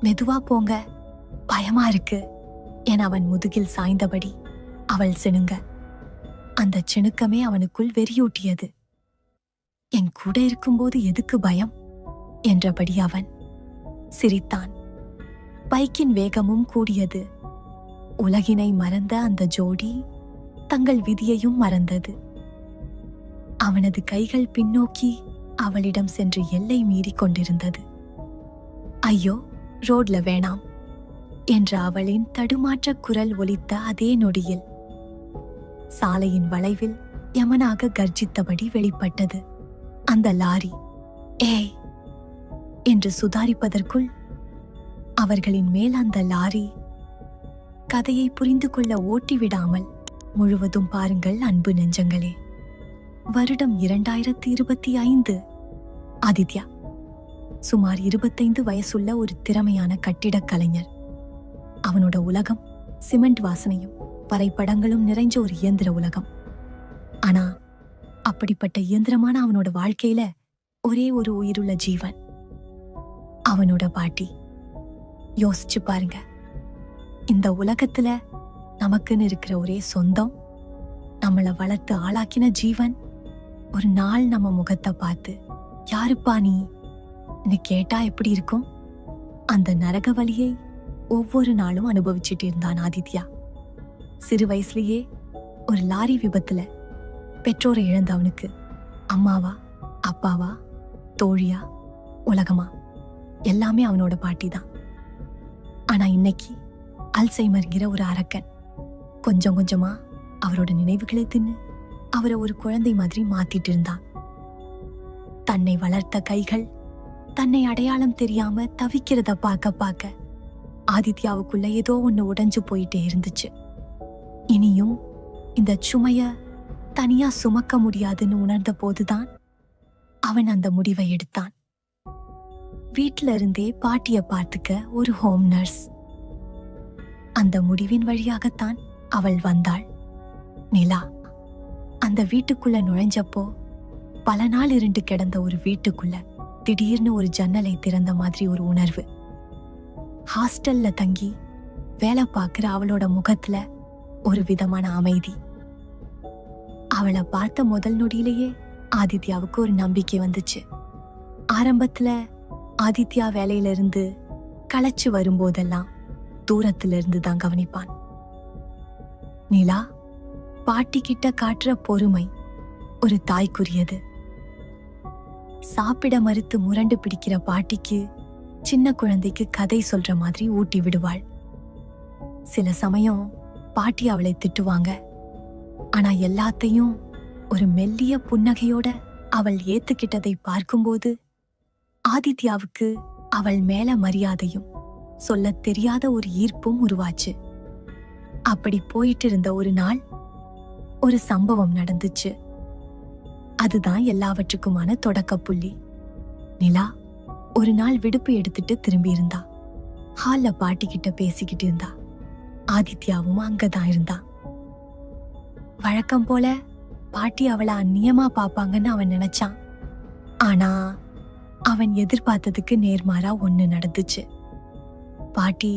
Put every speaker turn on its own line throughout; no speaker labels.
மெதுவா போங்க, பயமா இருக்கு என அவன் முதுகில் சாய்ந்தபடி அவள் சிணுங்க. அந்த சிணுக்கமே அவனுக்குள் வெறியூட்டியது. என் கூட இருக்கும்போது எதுக்கு பயம் என்றபடி அவன் சிரித்தான். பைக்கின் வேகமும் கூடியது. உலகினை மறந்த அந்த ஜோடி தங்கள் விதியையும் மறந்தது. அவனது கைகள் பின்னோக்கி அவளிடம் சென்று எல்லை மீறி கொண்டிருந்தது. ஐயோ, ரோட்ல வேணாம் என்ற அவளின் தடுமாற்ற குரல் ஒலித்த அதே நொடியில் சாலையின் வளைவில் யமனாக கர்ஜித்தபடி வெளிப்பட்டது அந்த லாரி. ஏய் என்று சுதாரிப்பதற்குள் அவர்களின் மேல் அந்த லாரி கதையை புரிந்து கொள்ள ஓட்டிவிடாமல் முழுவதும் பாருங்கள் அன்பு நெஞ்சங்களே. வருடம் 2025. ஆதித்யா சுமார் 25 வயசுள்ள ஒரு திறமையான கட்டிடக் கலைஞர். அவனோட உலகம் சிமெண்ட் வாசனையும் வரைபடங்களும் நிறைஞ்ச ஒரு இயந்திர உலகம். ஆனா அப்படிப்பட்ட இயந்திரமான அவனோட வாழ்க்கையில ஒரே ஒரு உயிருள்ள ஜீவன், அவனோட பாட்டி. யோசிச்சு பாருங்க, இந்த உலகத்துல நமக்குன்னு இருக்கிற ஒரே சொந்தம், நம்மளை வளர்த்து ஆளாக்கின ஜீவன் ஒரு நாள் நம்ம முகத்தை பார்த்து யாருப்பா நீ கேட்டா எப்படி இருக்கும்? அந்த நரக வலியை ஒவ்வொரு நாளும் அனுபவிச்சுட்டு இருந்தான் ஆதித்யா. சிறு வயசுலயே ஒரு லாரி விபத்துல பெற்றோரை இழந்தவனுக்கு அம்மாவா, அப்பாவா, தோழியா, உலகமா எல்லாமே அவனோட பாட்டி தான். ஆனா இன்னைக்கு அல்சைமர்கிற ஒரு அரக்கன் கொஞ்சம் கொஞ்சமா அவரோட நினைவுகளை தின்னு அவரை ஒரு குழந்தை மாதிரி மாத்திட்டு இருந்தான். தன்னை வளர்த்த கைகள் தன்னை அடையாளம் தெரியாம தவிக்கிறத பார்க்க ஆதித்யாவுக்குள்ள ஏதோ ஒண்ணு உடைஞ்சு போயிட்டே இருந்துச்சு. இனியும் இந்த சுமைய தனியா சுமக்க முடியாதுன்னு உணர்ந்த போதுதான் அவன் அந்த முடிவை எடுத்தான். வீட்டில இருந்தே பாட்டிய பார்த்துக்க ஒரு ஹோம் நர்ஸ். அந்த முடிவின் வழியாகத்தான் அவள் வந்தாள், நிலா. அந்த வீட்டுக்குள்ள நுழைஞ்சப்போ பல நாள் இருண்டு கிடந்த ஒரு வீட்டுக்குள்ள திடீர்னு ஒரு ஜன்னலை திறந்த மாதிரி ஒரு உணர்வு. ஹாஸ்டல்ல தங்கி வேலை பார்க்கிற அவளோட முகத்துல ஒரு விதமான அமைதி. அவளை பார்த்த முதல் நொடியிலேயே ஆதித்யாவுக்கு ஒரு நம்பிக்கை வந்துச்சு. ஆரம்பத்துல ஆதித்யா வேலையில இருந்து களைச்சு வரும்போதெல்லாம் தூரத்துல இருந்து தான் கவனிப்பான். நிலா பாட்டி கிட்ட காட்டுற பொறுமை ஒரு தாய்க்குரியது. சாப்பிட மறுத்து முரண்டு பிடிக்கிற பாட்டிக்கு சின்ன குழந்தைக்கு கதை சொல்ற மாதிரி ஊட்டி விடுவாள். சில சமயம் பாட்டி அவளை திட்டுவாங்க. ஆனா எல்லாத்தையும் ஒரு மெல்லிய புன்னகையோட அவள் ஏத்துக்கிட்டதை பார்க்கும்போது ஆதித்யாவுக்கு அவள் மேல மரியாதையும் சொல்லத் தெரியாத ஒரு ஈர்ப்பும் உருவாச்சு. அப்படி போயிட்டு இருந்த ஒரு நாள் ஒரு சம்பவம் நடந்துச்சு. அதுதான் எல்லாவற்றுக்குமான தொடக்க புள்ளி. நிலா ஒரு நாள் விடுப்பு எடுத்துட்டு திரும்பி இருந்தா. ஹால்ல பாட்டி கிட்ட பேசிக்கிட்டு இருந்தா. ஆதித்யாவும் அங்கதான் இருந்தா. வழக்கம் போல பாட்டி அவளை அந்நியமா பாப்பாங்கன்னு அவன் நினைச்சான். ஆனா அவன் எதிர்பார்த்ததுக்கு நேர்மாறா ஒண்ணு நடந்துச்சு. பாட்டி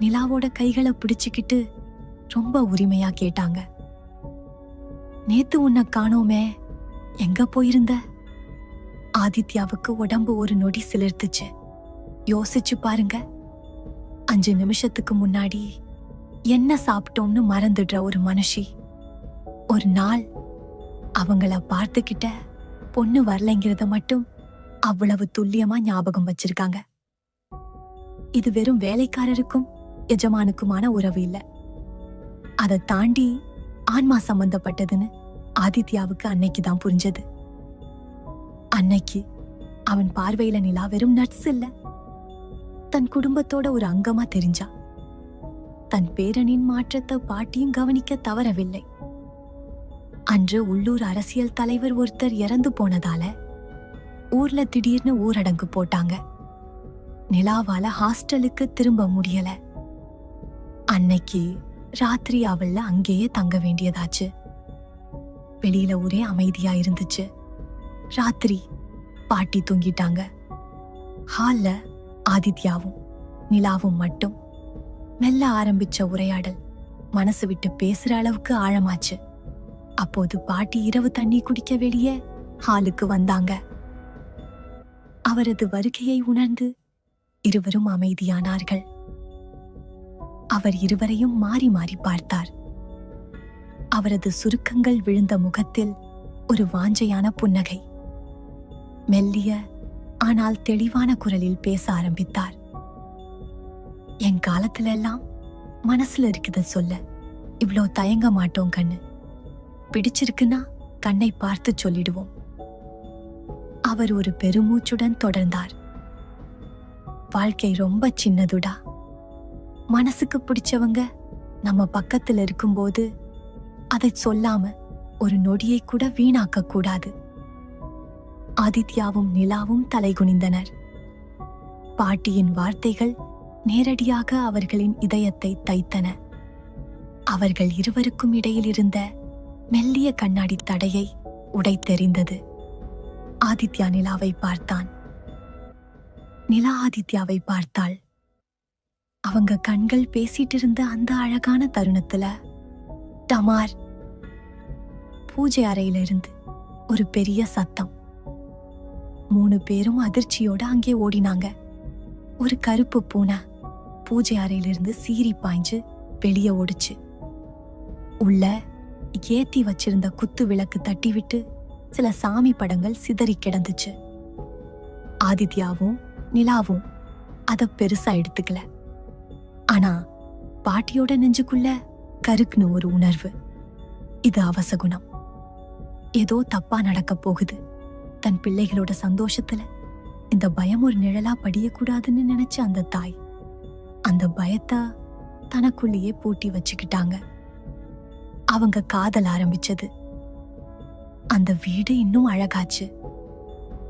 நிலாவோட கைகளை பிடிச்சுக்கிட்டு ரொம்ப உரிமையா கேட்டாங்க, நேத்து உன்னை காணோமே, எங்க போயிருந்த? ஆதித்யாவுக்கு உடம்பு ஒரு நொடி சிலிர்த்துச்சு. யோசிச்சு பாருங்க, 5 நிமிஷத்துக்கு முன்னாடி என்ன சாப்பிட்டோம்னு மறந்துடுற ஒரு மனுஷி ஒரு நாள் அவங்கள பார்த்துக்கிட்ட பொண்ணு வரலைங்கிறத மட்டும் அவ்வளவு துல்லியமா ஞாபகம் வச்சிருக்காங்க. இது வெறும் வேலைக்காரருக்கும் எஜமானுக்குமான உறவு இல்ல, அதை தாண்டி ஆன்மா சம்பந்தப்பட்டதுன்னு ஆதித்யாவுக்கு அன்னைக்குதான் புரிஞ்சது. அன்னைக்கு அவன் பார்வையில நிலா வெறும் நட்ஸ் இல்ல, தன் குடும்பத்தோட ஒரு அங்கமா தெரிஞ்சா. தன் பேரனின் மாற்றத்தை பாட்டியும் கவனிக்க தவறவில்லை. அன்று உள்ளூர் அரசியல் தலைவர் ஒருத்தர் இறந்து போனதால ஊர்ல திடீர்னு ஊரடங்கு போட்டாங்க. நிலாவால ஹாஸ்டலுக்கு திரும்ப முடியல. அன்னைக்கு ராத்திரி அவள்ல அங்கேயே தங்க வேண்டியதாச்சு. வெளியில ஒரே அமைதியா இருந்துச்சு. ராத்திரி பாட்டி தூங்கிட்டாங்க. ஹால்ல ஆதித்யாவும் நிலாவும் மட்டும். மெல்ல ஆரம்பிச்ச உரையாடல் மனசு விட்டு பேசுற அளவுக்கு ஆழமாச்சு. அப்போது பாட்டி இரவு தண்ணி குடிக்க வெளியே ஹாலுக்கு வந்தாங்க. அவரது வருகையை உணர்ந்து இருவரும் அமைதியானார்கள். அவர் இருவரையும் மாறி மாறி பார்த்தார். அவரது சுருக்கங்கள் விழுந்த முகத்தில் ஒரு வாஞ்சையான புன்னகை. மெல்லிய ஆனால் தெளிவான குரலில் பேச ஆரம்பித்தார். என் காலத்துல எல்லாம் மனசுல இருக்குத சொல்ல இவ்ளோ தயங்க மாட்டோம் கண்ணு. பிடிச்சிருக்குன்னா கண்ணை பார்த்து சொல்லிடுவோம். அவர் ஒரு பெருமூச்சுடன் தொடர்ந்தார். வாழ்க்கை ரொம்ப சின்னதுடா. மனசுக்கு பிடிச்சவங்க நம்ம பக்கத்துல இருக்கும்போது அதை சொல்லாம ஒரு நொடியை கூட வீணாக்க கூடாது. ஆதித்யாவும் நிலாவும் தலைகுனிந்தனர். பாட்டியின் வார்த்தைகள் நேரடியாக அவர்களின் இதயத்தை தைத்தன. அவர்கள் இருவருக்கும் இடையில் இருந்த மெல்லிய கண்ணாடி தடையை உடைத்தெறிந்தது. ஆதித்யா நிலாவை பார்த்தான். நிலா ஆதித்யாவை பார்த்தாள். அவங்க கண்கள் பேசிட்டு இருந்த அந்த அழகான தருணத்துல டமார்! பூஜை அறையில இருந்து ஒரு பெரிய சத்தம். 3 பேரும் அதிர்ச்சியோட அங்கே ஓடினாங்க. ஒரு கருப்பு பூனை பூஜை அறையிலிருந்து சீறி பாய்ஞ்சு வெளியே ஓடுச்சு. உள்ள ஏத்தி வச்சிருந்த குத்து விளக்கு தட்டிவிட்டு சில சாமி படங்கள் சிதறி கிடந்துச்சு. ஆதித்யாவும் நிலாவும் அத பெருசா எடுத்துக்கல. ஆனா பாட்டியோட நெஞ்சுக்குள்ள கருக்குன்னு ஒரு உணர்வு. இது அவசகுணம். ஏதோ தப்பா நடக்க போகுது. தன் பிள்ளைகளோட சந்தோஷத்துல இந்த பயம் ஒரு நிழலா படியக்கூடாதுன்னு நினைச்ச அந்த தாய் அந்த பயத்தை தனக்குள்ளேயே பூட்டி வச்சுக்கிட்டாங்க. அவங்க காதல் ஆரம்பிச்சது. அந்த வீடு இன்னும் அழகாச்சு.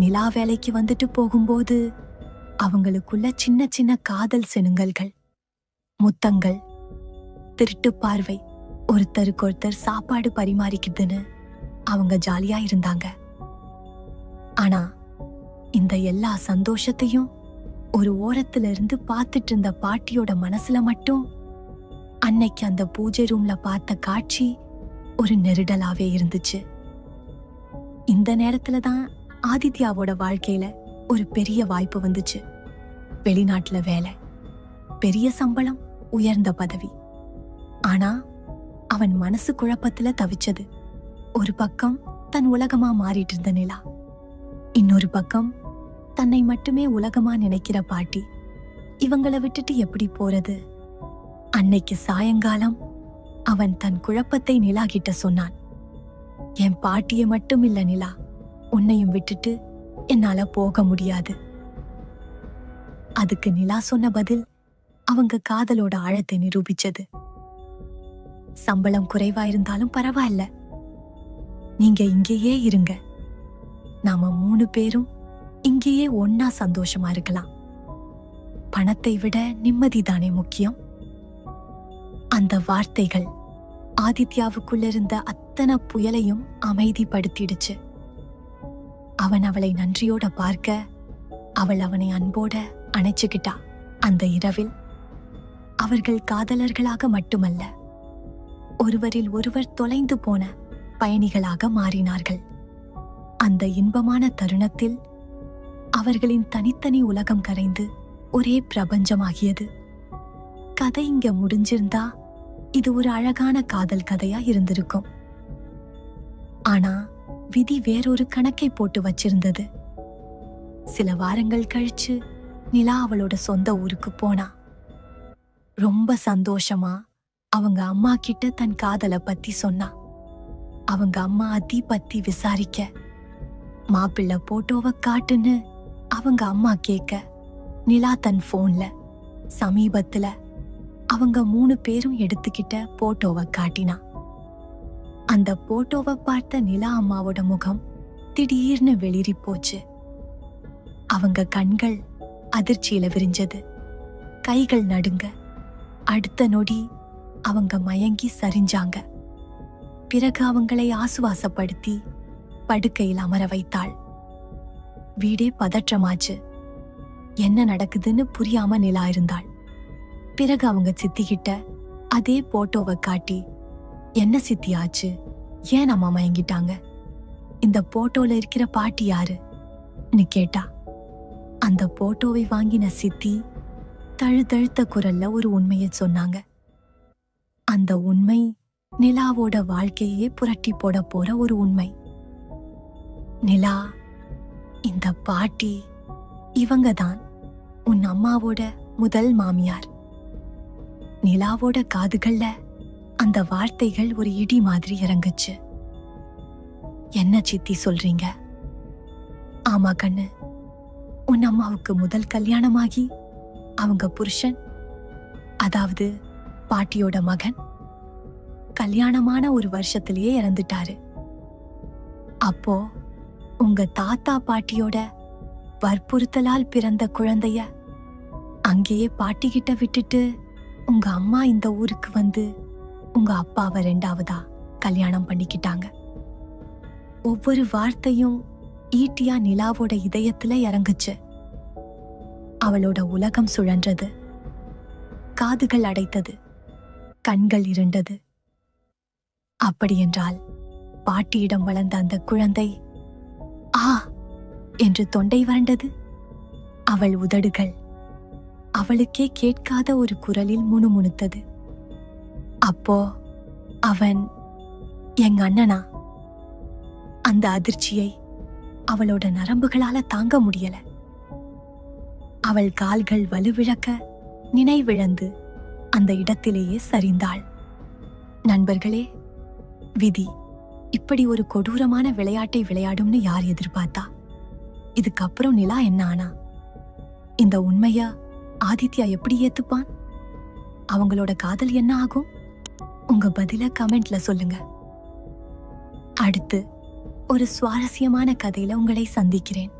நிலா வேலைக்கு வந்துட்டு போகும்போது அவங்களுக்குள்ள சின்ன சின்ன காதல் செனுங்கல்கள், முத்தங்கள், திருட்டு பார்வை, ஒருத்தருக்கொருத்தர் சாப்பாடு பரிமாறிக்குதுன்னு அவங்க ஜாலியா இருந்தாங்க. ஆனா இந்த எல்லா சந்தோஷத்தையும் ஒரு ஓரத்துல இருந்து பார்த்துட்டு இருந்த பாட்டியோட மனசுல மட்டும் அன்னைக்கு அந்த பூஜை ரூம்ல பார்த்த காட்சி ஒரு நெருடலாவே இருந்துச்சு. இந்த நேரத்துல தான் ஆதித்யாவோட வாழ்க்கையில ஒரு பெரிய வாய்ப்பு வந்துச்சு. வெளிநாட்டுல வேலை, பெரிய சம்பளம், உயர்ந்த பதவி. ஆனா அவன் மனசு குழப்பத்துல தவிச்சது. ஒரு பக்கம் தன் உலகமா மாறிட்டு இருந்த நிலா, இன்னொரு பக்கம் தன்னை மட்டுமே உலகமா நினைக்கிற பாட்டி. இவங்கள விட்டுட்டு எப்படி போறது? அன்னைக்கு சாயங்காலம் அவன் தன் குழப்பத்தை நிலா கிட்ட சொன்னான். என் பாட்டியை மட்டும் இல்ல நிலா, உன்னையும் விட்டுட்டு என்னால போக முடியாது. அதுக்கு நிலா சொன்ன பதில் அவங்க காதலோட ஆழத்தை நிரூபிச்சது. சம்பளம் குறைவா இருந்தாலும் பரவாயில்ல, நீங்க இங்கேயே இருங்க. நாம 3 பேரும் இங்கேயே ஒன்னா சந்தோஷமா இருக்கலாம். பணத்தை விட நிம்மதிதானே முக்கியம். அந்த வார்த்தைகள் ஆதித்யாவுக்குள்ள இருந்த அத்தனை புயலையும் அமைதிப்படுத்திடுச்சு. அவன் அவளை நன்றியோட பார்க்க அவள் அவனை அன்போட அணைச்சுக்கிட்டா. அந்த இரவில் அவர்கள் காதலர்களாக மட்டுமல்ல, ஒருவரில் ஒருவர் தொலைந்து போன பயணிகளாக மாறினார்கள். அந்த இன்பமான தருணத்தில் அவர்களின் தனித்தனி உலகம் கரைந்து ஒரே பிரபஞ்சமாகியது. கதை இங்க முடிஞ்சிருந்தா இது ஒரு அழகான காதல் கதையா இருந்திருக்கும். ஆனா விதி வேறொரு கணக்கை போட்டு வச்சிருந்தது. சில வாரங்கள் கழிச்சு நிலா அவளோட சொந்த ஊருக்கு போனா. ரொம்ப சந்தோஷமா அவங்க அம்மா கிட்ட தன் காதலை பத்தி சொன்னா. அவங்க அம்மா அதி பத்தி விசாரிக்க, மாப்பிள்ளை போட்டோவை காட்டுன்னு அவங்க அம்மா கேட்க, நிலா தன் போன்ல சமீபத்துல அவங்க 3 பேரும் எடுத்துக்கிட்ட போட்டோவை காட்டினா. அந்த போட்டோவை பார்த்த நிலா அம்மாவோட முகம் திடீர்னு வெளிரி போச்சு. அவங்க கண்கள் அதிர்ச்சியில விரிஞ்சது, கைகள் நடுங்க. அடுத்த நொடி அவங்க மயங்கி சரிஞ்சாங்க. பிறகு அவங்களை ஆசுவாசப்படுத்தி படுக்கையில் அமர வைத்தாள். வீடே பதற்றமாச்சு. என்ன நடக்குதுன்னு புரியாம நிலா இருந்தாள். பிறகு அவங்க சித்திகிட்ட அதே போட்டோவை காட்டி, என்ன சித்தி ஆச்சு, ஏன் நம்ம மயங்கிட்டாங்க, இந்த போட்டோல இருக்கிற பாட்டி யாருன்னு கேட்டா. அந்த போட்டோவை வாங்கின சித்தி தழுதழுத்த குரல்ல ஒரு உண்மையை சொன்னாங்க. அந்த உண்மை நிலாவோட வாழ்க்கையே புரட்டி போட போற ஒரு உண்மை. நிலா, இந்த பாட்டி இவங்க தான் உன் அம்மாவோட முதல் மாமியார். நிலாவோட காதுகள்ல அந்த வார்த்தைகள் ஒரு இடி மாதிரி இறங்குச்சு. என்ன சித்தி சொல்றீங்க? ஆமா கண்ணு, உன் அம்மாவுக்கு முதல் கல்யாணமாகி அவங்க புருஷன், அதாவது பாட்டியோட மகன், கல்யாணமான ஒரு வருஷத்திலேயே இறந்துட்டாரு. அப்போ உங்க தாத்தா பாட்டியோட வற்புறுத்தலால் பிறந்த குழந்தைய அங்கேயே பாட்டிகிட்ட விட்டுட்டு உங்க அம்மா இந்த ஊருக்கு வந்து உங்க அப்பாவை 2வதா கல்யாணம் பண்ணிக்கிட்டாங்க. ஒவ்வொரு வார்த்தையும் ஈட்டியா நிலாவோட இதயத்துல இறங்குச்சு. அவளோட உலகம் சுழன்றது, காதுகள் அடைத்தது, கண்கள் இருண்டது. அப்படியென்றால் பாட்டியிடம் வளர்ந்த அந்த குழந்தை ஆ என்று தொண்டை வறண்டது. அவள் உதடுகள் அவளுக்கே கேட்காத ஒரு குரலில் முணுமுணுத்தது. அப்போ அவன் எங்க அண்ணனா? அந்த அதிர்ச்சியை அவளோட நரம்புகளால தாங்க முடியல. அவள் கால்கள் வலுவிழக்க நினைவிழந்து அந்த இடத்திலேயே சரிந்தாள். நண்பர்களே, விதி இப்படி ஒரு கொடூரமான விளையாட்டை விளையாடும்னு யார் எதிர்பார்த்தா? இதுக்கப்புறம் நிலா என்ன ஆனா? இந்த உண்மைய ஆதித்யா எப்படி ஏத்துப்பான்? அவங்களோட காதல் என்ன ஆகும்? உங்க பதில கமெண்ட்ல சொல்லுங்க. அடுத்து ஒரு சுவாரஸ்யமான கதையில உங்களை சந்திக்கிறேன்.